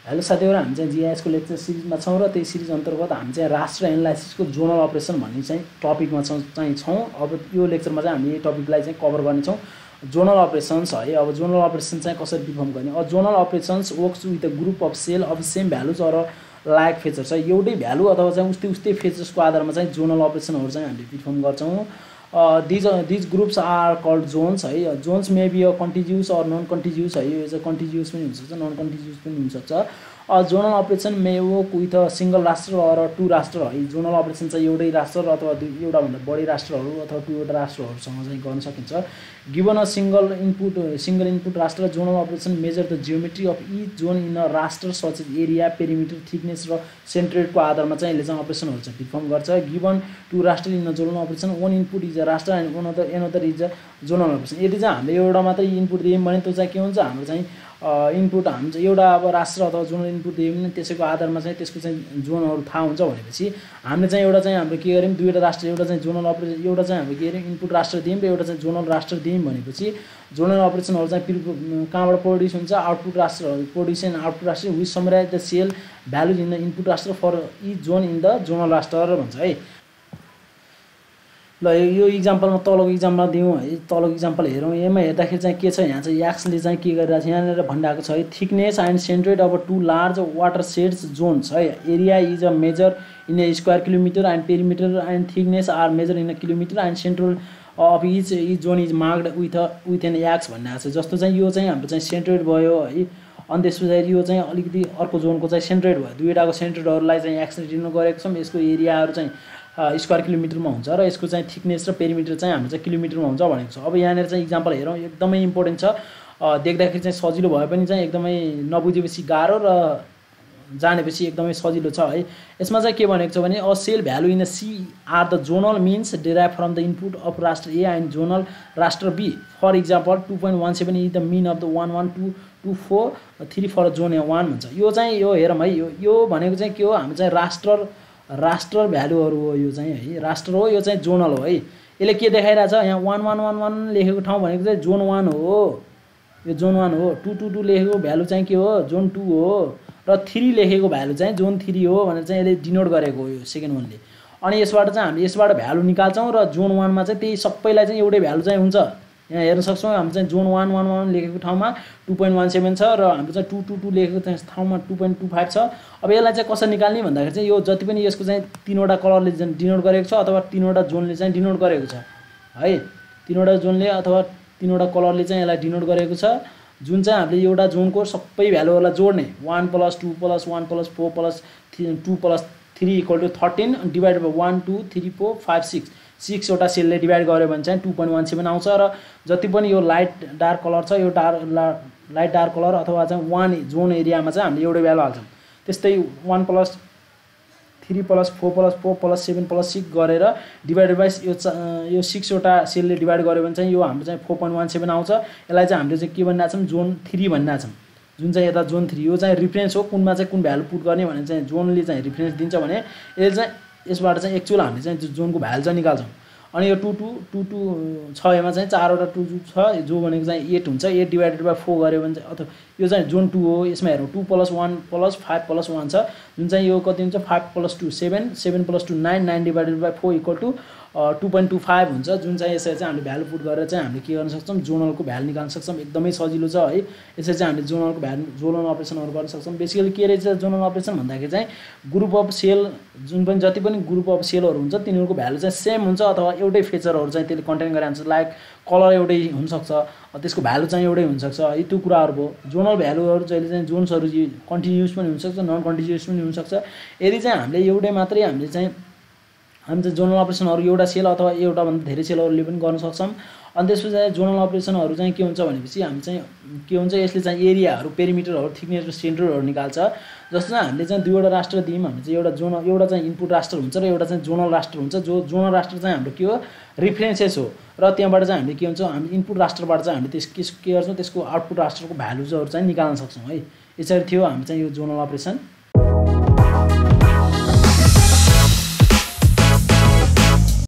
Hello साथीहरु, हामी चाहिँ जीआईएस को लेक्चर सिरिजमा छौं र त्यही सिरिज अन्तर्गत हामी चाहिँ राष्ट्र एनालाइसिसको जोनल अपरेसन भन्ने चाहिँ टपिकमा छौं। अब यो लेक्चरमा चाहिँ हामी यो टपिकलाई चाहिँ कभर गर्ने छौं, जोनल अपरेसन्स है। अब जोनल अपरेसन चाहिँ कसरी डिफाइन गर्ने? A zonal operations works with a group of cell of same values or like features है। एउटै भ्यालु अथवा चाहिँ उस्तै फिचर्सको आधारमा चाहिँ जोनल अपरेसनहरु चाहिँ हामीले डिफाइन गर्छौं। These groups are called zones है। Zones may be a contiguous or non-contiguous है। यो चाहिँ contiguous पनि हुन सक्छ, non-contiguous पनि हुन सक्छ। Zonal operation may work with a single raster or two raster है। जोनल अपरेसन चाहिँ एउटै राष्ट्र अथवा एउटा भन्दा बढी राष्ट्रहरु अथवा दुईवटा राष्ट्रहरुसँग चाहिँ गर्न सकिन्छ। Given a single input raster, zonal operation measure the geometry of each zone in a raster such as area, perimeter, thickness र centroid को आधारमा चाहिँ यसले चाहिँ अपरेसनहरु चाहिँ डिफाइन गर्छ। Given two raster in a zonal operation, one input is a raster and another is a zonal operation। यदि चाहिँ हामीले एउटा मात्रै इनपुट दियौं भने त्यो चाहिँ के हुन्छ? हाम्रो चाहिँ इनपुट हामी चाहिँ एउटा अब राष्ट्र अथवा जोनल इनपुट दियौं भने त्यसैको आधारमा चाहिँ त्यसको चाहिँ जोनहरु थाहा हुन्छ भनेपछि हामीले चाहिँ एउटा चाहिँ हाम्रो के गर्यौं? दुईटा राष्ट्र, एउटा चाहिँ जोनल अपरेसन, एउटा चाहिँ हामीले के गर्यौं? इनपुट राष्ट्र दियौं र एउटा चाहिँ जोनल राष्ट्र दियौं भनेपछि जोनल अपरेसनहरु चाहिँ कहाँबाट प्रोड्युस हुन्छ? आउटपुट राष्ट्रहरु produce and output raster which summarize the cell values in the input raster for each zone in the zonal raster भन्छ है। ल यो एक्जाम्पलमा तलको एक्जाम्पलमा दिउँ है। तलको एक्जाम्पल हेरौँ। यसमा हेर्दाखेरि चाहिँ के छ? यहाँ चाहिँ एक्सले चाहिँ के गरिरहेको छ? यहाँनिर भनिरहेको छ है, thickness and centroid of two large watersheds zones है। Area is a measure in a square kilometre and perimeter and thickness are measure in a kilometre and central of each zone is marked with an X भनिरहेको छ। जस्तो चाहिँ यो चाहिँ हाम्रो चाहिँ centroid भयो है। अनि त्यसपछि यो चाहिँ अलिकति अर्को जोनको चाहिँ सेन्ट्रोइड भयो। दुईटाको सेन्ट्रोइडहरुलाई चाहिँ एक्सले डिनोट गरेको छौं। यसको एरियाहरु चाहिँ स्क्वायर किलोमिटरमा हुन्छ र यसको चाहिँ थिकनेस र पेरिमिटर चाहिँ हाम्रो चाहिँ किलोमिटरमा हुन्छ भनेको छ। अब यहाँनिर चाहिँ एक्जाम्पल हेरौँ, एकदमै इम्पोर्टेन्ट छ। देख्दाखेरि चाहिँ सजिलो भए पनि चाहिँ एकदमै नबुझेपछि गाह्रो र जानेपछि एकदमै सजिलो छ है। यसमा चाहिँ के भनेको छ भने a cell value in C R the zonal means derive from the input of राष्ट्र ए एन्ड जोनल राष्ट्र B. For example 2.17 is the mean of the 11224 for zone 1 भन्छ। यो चाहिँ यो हेरौँ है, यो भनेको चाहिँ के हो? हामी चाहिँ राष्ट्र भ्यालुहरु हो। यो चाहिँ है राष्ट्र हो, यो चाहिँ जोनल हो है। यसले के देखाइरहेछ? यहाँ 1111 लेखेको ठाउँ भनेको चाहिँ जोन 1 हो। यो जोन 1 हो। 222 लेखेको भ्यालु चाहिँ के हो? जोन 2 हो। र 3 लेखेको भ्यालु चाहिँ जोन 3 हो भनेर चाहिँ यसले डिनोट गरेको हो यो सेकेन्ड वानले। अनि यसबाट चाहिँ हामीले यसबाट भ्यालु निकाल्छौं र जोन 1 मा चाहिँ त्यही सबैलाई चाहिँ एउटै भ्यालु चाहिँ हुन्छ। यहाँ हेर्न सक्छौं हामी चाहिँ जोन 111 लेखेको ठाउँमा 2.17 छ र हाम्रो चाहिँ 222 लेखेको चाहिँ ठाउँमा 2.25 छ। अब यसलाई चाहिँ कसरी निकाल्ने भन्दाखेरि चाहिँ यो जति पनि यसको चाहिँ तीनवटा कलरले डिनोट गरेको छ अथवा तीनवटा जोनले चाहिँ डिनोट गरेको छ है। तीनवटा जोनले अथवा तीनवटा कलरले चाहिँ यसलाई डिनोट गरेको छ। जुन चाहिँ हामीले एउटा जोनको सबै भ्यालुहरुलाई जोड्ने 1 + 2 + 1 + 4 + 2 + 3 = 13 डिवाइडेड बाइ 1 2 3 4 5 6 6 वटा सेलले डिवाइड गर्यो भने चाहिँ 2.17 आउँछ। र जति पनि यो लाइट डार्क कलर छ, यो लाइट डार्क कलर अथवा चाहिँ 1 जोन एरियामा चाहिँ हामीले एउटै भ्यालु हाल्छौं। त्यस्तै 1 + 3 + 4 + 4 + 7 + 6 गरेर डिवाइडेड बाइ यो 6 वटा सेलले डिवाइड गर्यो भने चाहिँ यो हाम्रो चाहिँ 4.17 आउँछ। यसलाई चाहिँ हामीले चाहिँ के भनिरहेको छौं? जोन 3 भनिरहेको छौं। जुन चाहिँ यता जोन 3 यो चाहिँ रिफरेन्स हो, कुनमा चाहिँ कुन भ्यालु पुट गर्ने भने चाहिँ जोनले चाहिँ रिफरेन्स दिन्छ भने यसले चाहिँ यसबाट चाहिँ एक्चुअल हामीले चाहिँ जोनको भ्यालु चाहिँ निकाल्छौं। अनि यो 22 छ, यसमा चाहिँ 4 वटा 2 छ जो भनेको चाहिँ 8 हुन्छ। 8 डिवाइडेड बाइ 4 गर्यो भने चाहिँ अथवा यो चाहिँ जोन 2 हो। यसमा हेरौँ 2 + 1 + 5 + 1 छ। जुन चाहिँ यो कति हुन्छ? 5 + 2 7 7 + 2 9 9 डिवाइडेड बाइ 4 = 2.25 हुन्छ। जुन चाहिँ यसरी चाहिँ हामीले भ्यालु पुट गरेर चाहिँ हामीले के गर्न सक्छौं? जोनलको भ्यालु निकाल्न सक्छौं। एकदमै सजिलो छ है। यसरी चाहिँ हामीले जोनलको भ्यालु जोनल अपरेसनहरु गर्न सक्छौं। बेसिकली के रहेछ जोनल अपरेसन भन्दाखेरि चाहिँ ग्रुप अफ सेल, जुन पनि जति पनि ग्रुप अफ सेलहरु हुन्छ तिनीहरुको भ्यालु चाहिँ सेम हुन्छ अथवा एउटै फिचरहरु चाहिँ त्यसले कन्टेन गरेको हुन्छ। लाइक कलर एउटै हुन सक्छ, त्यसको भ्यालु चाहिँ एउटै हुन सक्छ। यी त्यो कुराहरु भयो। जोनल भ्यालुहरु जहिले चाहिँ जोन्सहरु कन्टिन्युअस पनि हुन सक्छ, नन कन्टिन्युअस पनि हुन सक्छ। यदि चाहिँ हामीले एउटै मात्रै हामीले चाहिँ जोनल अपरेसनहरु एउटा सेल अथवा एउटा भन्दा धेरै सेलहरुले पनि गर्न सक्छौं। अनि त्यसपछि जोनल अपरेसनहरु चाहिँ के हुन्छ भनेपछि हामी चाहिँ के हुन्छ? यसले चाहिँ एरियाहरु, पेरिमिटरहरु, थिकनेस र सेन्टरहरु निकाल्छ। जस्तो चाहिँ हामीले चाहिँ दुईवटा राष्ट्र दियौं, हामी चाहिँ एउटा चाहिँ इनपुट राष्ट्र हुन्छ र एउटा चाहिँ जोनल राष्ट्र हुन्छ। जो जोनल राष्ट्र चाहिँ हाम्रो के हो? रिफरेन्सेस हो। र त्यहाँबाट चाहिँ हामीले के हुन्छ? हामी इनपुट राष्ट्रबाट चाहिँ हामीले के गर्छौं? त्यसको आउटपुट राष्ट्रको भ्यालुजहरु चाहिँ निकाल्न सक्छौं है। यसरी थियो हामी चाहिँ यो जोनल अपरेसन।